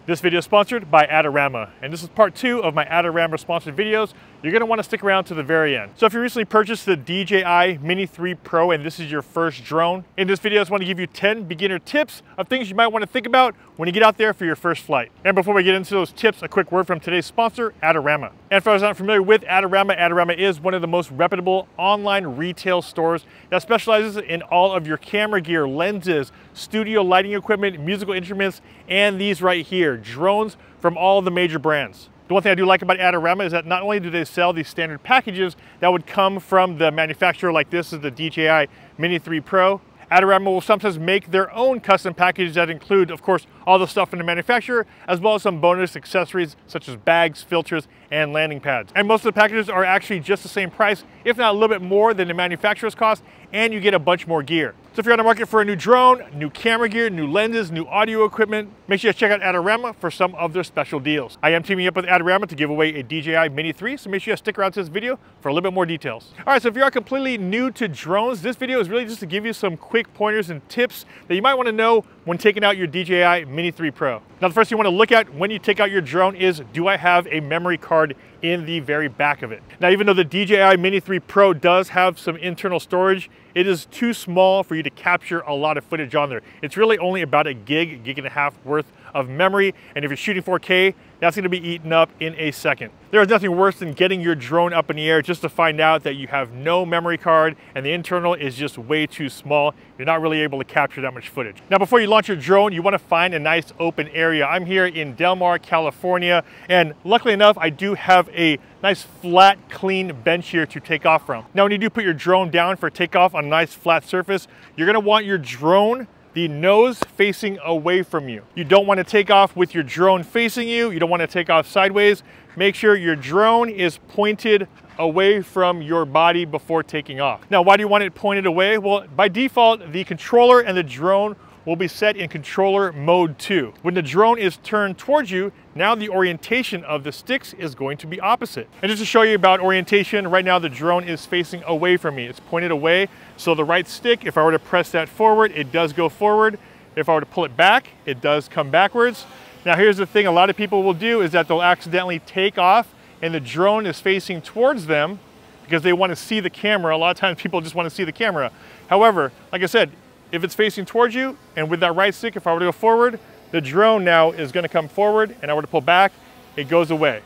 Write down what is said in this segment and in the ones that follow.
This video is sponsored by Adorama, and this is part 2 of my Adorama sponsored videos. You're going to want to stick around to the very end. So if you recently purchased the DJI Mini 3 Pro and this is your first drone, in this video I just want to give you 10 beginner tips of things you might want to think about when you get out there for your first flight. And before we get into those tips, a quick word from today's sponsor, Adorama. And for those not familiar with Adorama, Adorama is one of the most reputable online retail stores that specializes in all of your camera gear, lenses, studio lighting equipment, musical instruments, and these right here, drones from all of the major brands. The one thing I do like about Adorama is that not only do they sell these standard packages that would come from the manufacturer, like this is the DJI Mini 3 Pro, Adorama will sometimes make their own custom packages that include, of course, all the stuff from the manufacturer, as well as some bonus accessories such as bags, filters, and landing pads. And most of the packages are actually just the same price, if not a little bit more than the manufacturer's cost, and you get a bunch more gear. So if you're on the market for a new drone, new camera gear, new lenses, new audio equipment, make sure you check out Adorama for some of their special deals. I am teaming up with Adorama to give away a DJI Mini 3, so make sure you stick around to this video for a little bit more details. All right, so if you are completely new to drones, this video is really just to give you some quick pointers and tips that you might want to know when taking out your DJI Mini 3 Pro. Now, the first thing you want to look at when you take out your drone is, do I have a memory card in the very back of it? Now, even though the DJI Mini 3 Pro does have some internal storage, it is too small for you to capture a lot of footage on there. It's really only about a gig and a half worth of memory, and if you're shooting 4K, that's going to be eaten up in a second. There is nothing worse than getting your drone up in the air just to find out that you have no memory card and the internal is just way too small. You're not really able to capture that much footage. Now, before you launch your drone, you want to find a nice open area. I'm here in Del Mar, California, and luckily enough, I do have a nice flat, clean bench here to take off from. Now, when you do put your drone down for takeoff on a nice flat surface, you're going to want your drone the nose facing away from you. You don't want to take off with your drone facing you. You don't want to take off sideways. Make sure your drone is pointed away from your body before taking off. Now, why do you want it pointed away? Well, by default, the controller and the drone will be set in controller mode 2. When the drone is turned towards you, now the orientation of the sticks is going to be opposite. And just to show you about orientation, right now the drone is facing away from me. It's pointed away, so the right stick, if I were to press that forward, it does go forward. If I were to pull it back, it does come backwards. Now here's the thing a lot of people will do is that they'll accidentally take off and the drone is facing towards them because they want to see the camera. A lot of times people just want to see the camera. However, like I said, if it's facing towards you and with that right stick, if I were to go forward, the drone now is going to come forward, and I were to pull back, it goes away.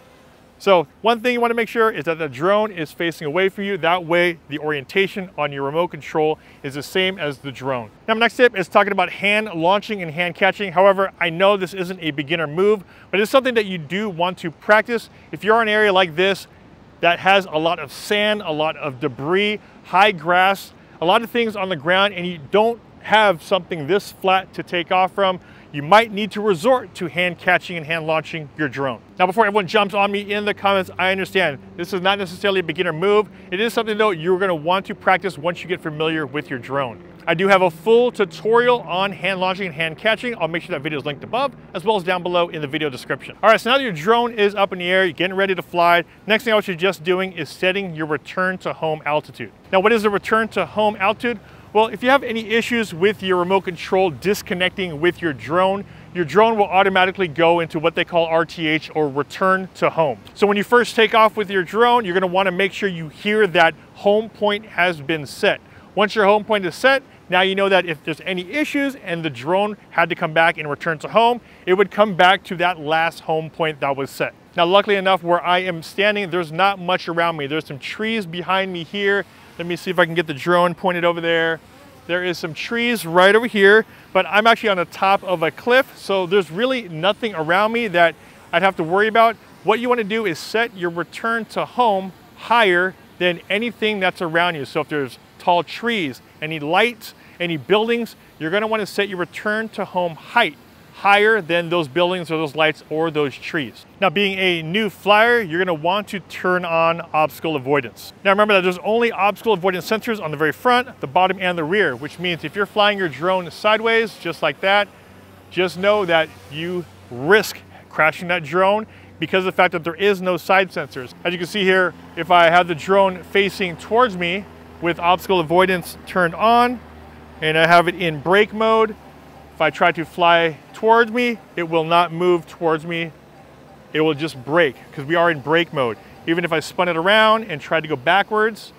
So one thing you want to make sure is that the drone is facing away from you. That way the orientation on your remote control is the same as the drone. Now, my next tip is talking about hand launching and hand catching. However, I know this isn't a beginner move, but it's something that you do want to practice. If you're in an area like this that has a lot of sand, a lot of debris, high grass, a lot of things on the ground, and you don't have something this flat to take off from, you might need to resort to hand catching and hand launching your drone. Now, before everyone jumps on me in the comments, I understand this is not necessarily a beginner move. It is something though you're going to want to practice once you get familiar with your drone. I do have a full tutorial on hand launching and hand catching. I'll make sure that video is linked above as well as down below in the video description. All right, so now that your drone is up in the air, you're getting ready to fly, next thing I want you just doing is setting your return to home altitude. Now, what is the return to home altitude? Well, if you have any issues with your remote control disconnecting with your drone will automatically go into what they call RTH, or return to home. So when you first take off with your drone, you're going to want to make sure you hear that home point has been set. Once your home point is set, now you know that if there's any issues and the drone had to come back and return to home, it would come back to that last home point that was set. Now, luckily enough, where I am standing, there's not much around me. There's some trees behind me here. Let me see if I can get the drone pointed over there. There is some trees right over here, but I'm actually on the top of a cliff, so there's really nothing around me that I'd have to worry about. What you want to do is set your return to home higher than anything that's around you. So if there's tall trees, any lights, any buildings, you're going to want to set your return to home height higher than those buildings or those lights or those trees. Now, being a new flyer, you're going to want to turn on obstacle avoidance. Now, remember that there's only obstacle avoidance sensors on the very front, the bottom, and the rear, which means if you're flying your drone sideways, just like that, just know that you risk crashing that drone because of the fact that there is no side sensors. As you can see here, if I have the drone facing towards me with obstacle avoidance turned on, and I have it in brake mode, If I try to fly towards me, it will not move towards me. It will just brake because we are in brake mode. Even if I spun it around and tried to go backwards,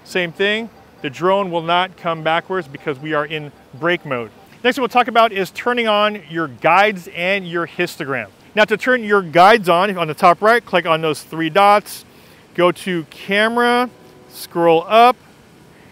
same thing. The drone will not come backwards because we are in brake mode. Next thing we'll talk about is turning on your guides and your histogram. Now to turn your guides on the top right, click on those three dots, go to camera, scroll up,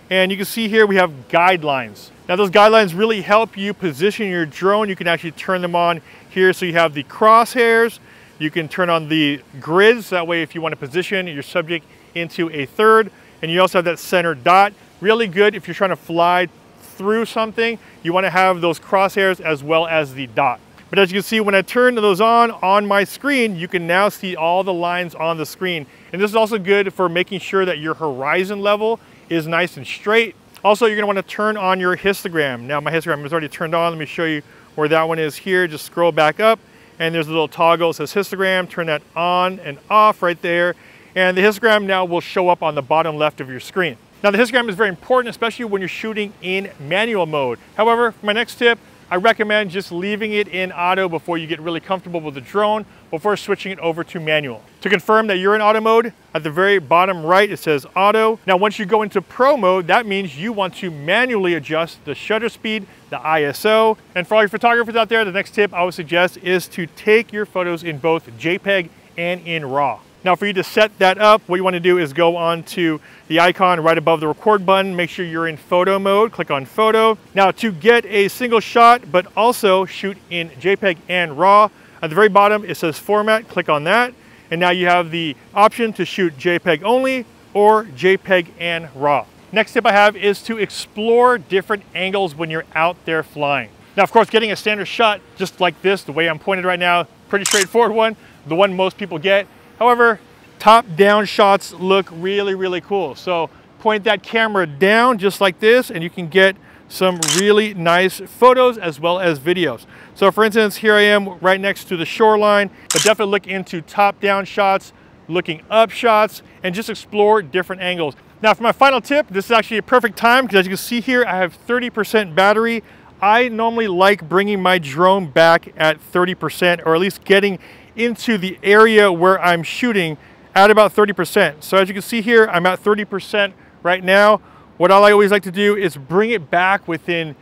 and you can see here we have guidelines. Now those guidelines really help you position your drone. You can actually turn them on here so you have the crosshairs. You can turn on the grids, that way if you want to position your subject into a third, and you also have that center dot. Really good if you're trying to fly through something, you want to have those crosshairs as well as the dot. But as you can see, when I turn those on my screen, you can now see all the lines on the screen. And this is also good for making sure that your horizon level is nice and straight. Also, you're going to want to turn on your histogram. Now my histogram is already turned on. Let me show you where that one is here. Just scroll back up and there's a little toggle that says histogram. Turn that on and off right there. And the histogram now will show up on the bottom left of your screen. Now the histogram is very important, especially when you're shooting in manual mode. However, for my next tip, I recommend just leaving it in auto before you get really comfortable with the drone before switching it over to manual. To confirm that you're in auto mode, at the very bottom right, it says auto. Now, once you go into pro mode, that means you want to manually adjust the shutter speed, the ISO. And for all your photographers out there, the next tip I would suggest is to take your photos in both JPEG and in RAW. Now for you to set that up, what you want to do is go on to the icon right above the record button, make sure you're in photo mode, click on photo. Now to get a single shot, but also shoot in JPEG and RAW, at the very bottom it says format, click on that. And now you have the option to shoot JPEG only or JPEG and RAW. Next tip I have is to explore different angles when you're out there flying. Now of course, getting a standard shot just like this, the way I'm pointed right now, pretty straightforward one, the one most people get. However, top-down shots look really, really cool. So point that camera down just like this and you can get some really nice photos as well as videos. So for instance, here I am right next to the shoreline, but definitely look into top-down shots, looking up shots, and just explore different angles. Now for my final tip, this is actually a perfect time because as you can see here, I have 30% battery. I normally like bringing my drone back at 30%, or at least getting into the area where I'm shooting at about 30%. So as you can see here, I'm at 30% right now. What I always like to do is bring it back within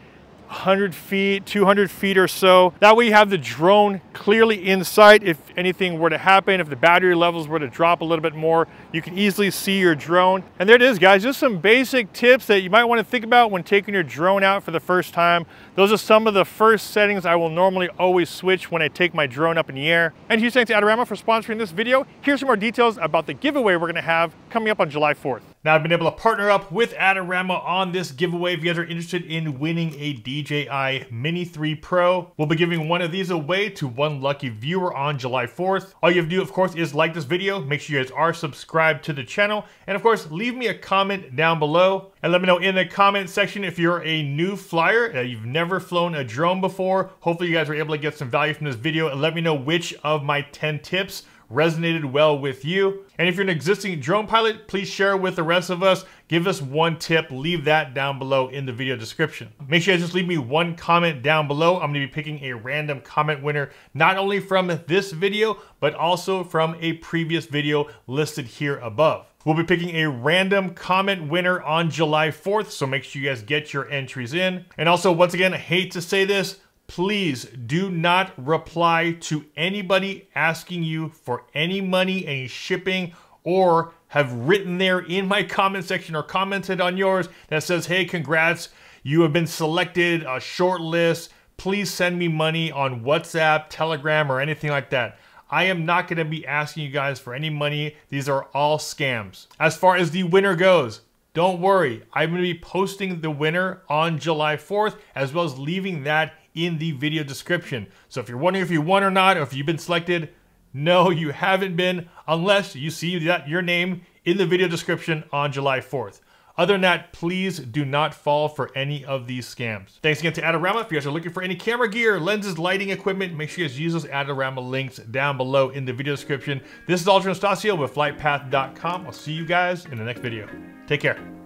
100 feet, 200 feet or so. That way you have the drone clearly in sight. If anything were to happen, if the battery levels were to drop a little bit more, you can easily see your drone. And there it is, guys, just some basic tips that you might want to think about when taking your drone out for the first time. Those are some of the first settings I will normally always switch when I take my drone up in the air. And huge thanks to Adorama for sponsoring this video. Here's some more details about the giveaway we're gonna have coming up on July 4th. Now I've been able to partner up with Adorama on this giveaway. If you guys are interested in winning a DJI Mini 3 Pro, we'll be giving one of these away to one lucky viewer on July 4th. All you have to do, of course, is like this video, make sure you guys are subscribed to the channel, and of course, leave me a comment down below, and let me know in the comment section if you're a new flyer, you've never flown a drone before. Hopefully you guys were able to get some value from this video, and let me know which of my 10 tips resonated well with you. And if you're an existing drone pilot, please share it with the rest of us. Give us one tip, leave that down below in the video description. Make sure you guys just leave me one comment down below. I'm gonna be picking a random comment winner, not only from this video, but also from a previous video listed here above. We'll be picking a random comment winner on July 4th, so make sure you guys get your entries in. And also, once again, I hate to say this, please do not reply to anybody asking you for any money, any shipping, or have written there in my comment section or commented on yours that says, hey, congrats, you have been selected, a short list, please send me money on WhatsApp, Telegram, or anything like that. I am not going to be asking you guys for any money. These are all scams. As far as the winner goes, don't worry. I'm going to be posting the winner on July 4th, as well as leaving that in the video description. So if you're wondering if you won or not, or if you've been selected, no, you haven't been, unless you see that your name in the video description on July 4th. Other than that, please do not fall for any of these scams. Thanks again to Adorama. If you guys are looking for any camera gear, lenses, lighting equipment, make sure you guys use those Adorama links down below in the video description. This is Ultra Anastasio with FlytPath.com. I'll see you guys in the next video. Take care.